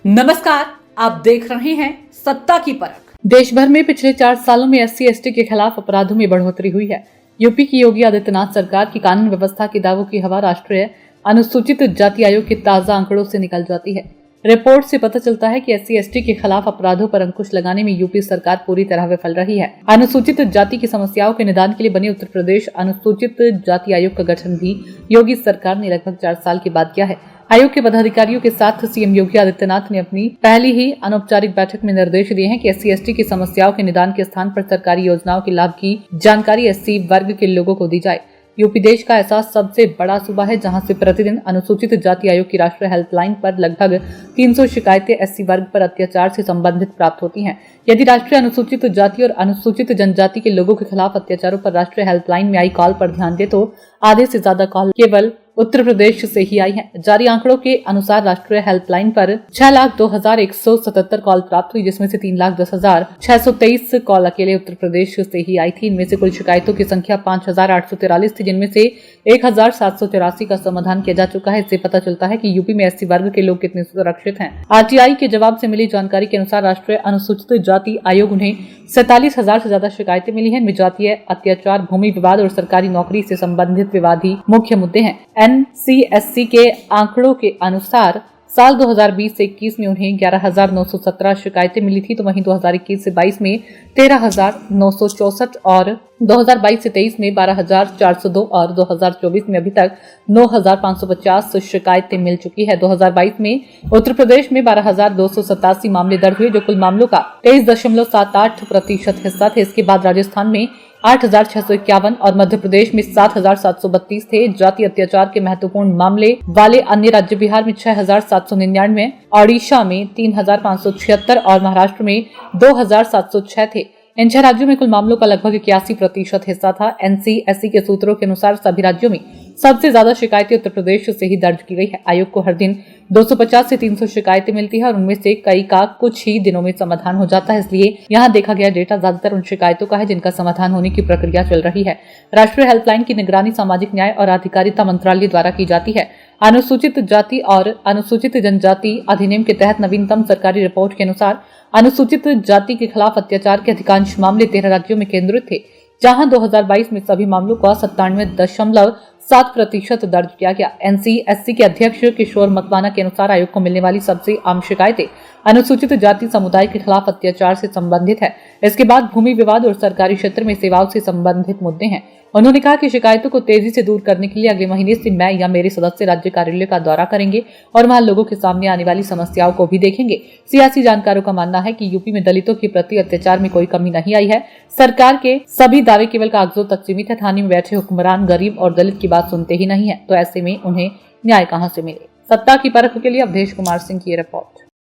नमस्कार, आप देख रहे हैं सत्ता की परख। देश भर में पिछले 4 सालों में SC/ST के खिलाफ अपराधों में बढ़ोतरी हुई है। यूपी की योगी आदित्यनाथ सरकार की कानून व्यवस्था के दावों की हवा राष्ट्रीय अनुसूचित जाति आयोग के ताजा आंकड़ों से निकल जाती है। रिपोर्ट से पता चलता है कि SC/ST के खिलाफ अपराधों पर अंकुश लगाने में यूपी सरकार पूरी तरह विफल रही है। अनुसूचित जाति की समस्याओं के निदान के लिए बने उत्तर प्रदेश अनुसूचित जाति आयोग का गठन भी योगी सरकार ने लगभग 4 साल के बाद किया है। आयोग के पदाधिकारियों के साथ सीएम योगी आदित्यनाथ ने अपनी पहली ही अनौपचारिक बैठक में निर्देश दिए हैं कि SC/ST की समस्याओं के निदान के स्थान पर सरकारी योजनाओं के लाभ की जानकारी SC वर्ग के लोगों को दी जाए। यूपी देश का ऐसा सबसे बड़ा सूबा है जहां से प्रतिदिन अनुसूचित जाति आयोग की राष्ट्रीय हेल्पलाइन पर लगभग 300 शिकायतें SC वर्ग पर अत्याचार से संबंधित प्राप्त होती हैं। यदि राष्ट्रीय अनुसूचित जाति और अनुसूचित जनजाति के लोगों के खिलाफ अत्याचारों पर राष्ट्रीय हेल्पलाइन में आई कॉल पर ध्यान दे तो आधे से ज्यादा कॉल केवल उत्तर प्रदेश से ही आई है। जारी आंकड़ों के अनुसार राष्ट्रीय हेल्पलाइन पर 6,02,177 कॉल प्राप्त हुई, जिसमें से 3,10,623 कॉल अकेले उत्तर प्रदेश से ही आई थी। इनमें से कुल शिकायतों की संख्या 5,843 थी, जिनमें से 1,783 का समाधान किया जा चुका है। इससे पता चलता है कि यूपी में SC वर्ग के लोग कितने सुरक्षित हैं। RTI के जवाब से मिली जानकारी के अनुसार राष्ट्रीय अनुसूचित जाति आयोग उन्हें 47,000 से ज्यादा शिकायतें मिली हैं। इनमें जातीय अत्याचार, भूमि विवाद और सरकारी नौकरी से संबंधित विवाद ही मुख्य मुद्दे हैं। NC/SC के आंकड़ों के अनुसार साल 2020 से 21 में उन्हें 11,917 शिकायतें मिली थी, तो वहीं 2021 से 22 में 13,964 और 2022 से 23 में 12,402 और 2024 में अभी तक 9,550 शिकायतें मिल चुकी है। 2022 में उत्तर प्रदेश में 12,287 मामले दर्ज हुए, जो कुल मामलों का 23.78% हिस्सा थे। इसके बाद राजस्थान में 8,651 और मध्य प्रदेश में 7,732 थे। जाति अत्याचार के महत्वपूर्ण मामले वाले अन्य राज्य बिहार में 6,799, ओडिशा में 3,576 और महाराष्ट्र में 2,706 थे। इन 6 राज्यों में कुल मामलों का लगभग 81% हिस्सा था। NC/SC के सूत्रों के अनुसार सभी राज्यों में सबसे ज्यादा शिकायतें उत्तर प्रदेश से ही दर्ज की गई है। आयोग को हर दिन 250 से 300 शिकायतें मिलती है और उनमें से कई का कुछ ही दिनों में समाधान हो जाता है। इसलिए यहाँ देखा गया डेटा ज्यादातर उन शिकायतों का है जिनका समाधान होने की प्रक्रिया चल रही है। राष्ट्रीय हेल्पलाइन की निगरानी सामाजिक न्याय और अधिकारिता मंत्रालय द्वारा की जाती है। अनुसूचित जाति और अनुसूचित जनजाति अधिनियम के तहत नवीनतम सरकारी रिपोर्ट के अनुसार अनुसूचित जाति के खिलाफ अत्याचार के अधिकांश मामले 13 राज्यों में केंद्रित थे, जहां 2022 में सभी मामलों का 97.7% दर्ज किया गया। NC/SC के अध्यक्ष किशोर मकवाना के अनुसार आयोग को मिलने वाली सबसे आम शिकायतें अनुसूचित जाति समुदाय के खिलाफ अत्याचार से संबंधित है। इसके बाद भूमि विवाद और सरकारी क्षेत्र में सेवाओं से संबंधित मुद्दे हैं। उन्होंने कहा कि शिकायतों को तेजी से दूर करने के लिए अगले महीने से मैं या मेरे सदस्य राज्य कार्यालय का दौरा करेंगे और वहां लोगों के सामने आने वाली समस्याओं को भी देखेंगे। सियासी जानकारों का मानना है कि यूपी में दलितों के प्रति अत्याचार में कोई कमी नहीं आई है। सरकार के सभी दावे केवल कागजों तक सीमित है। थाने में बैठे हुक्मरान गरीब और दलित की बात सुनते ही नहीं है, तो ऐसे में उन्हें न्याय कहां से मिले। सत्ता की परख के लिए अवधेश कुमार सिंह की रिपोर्ट।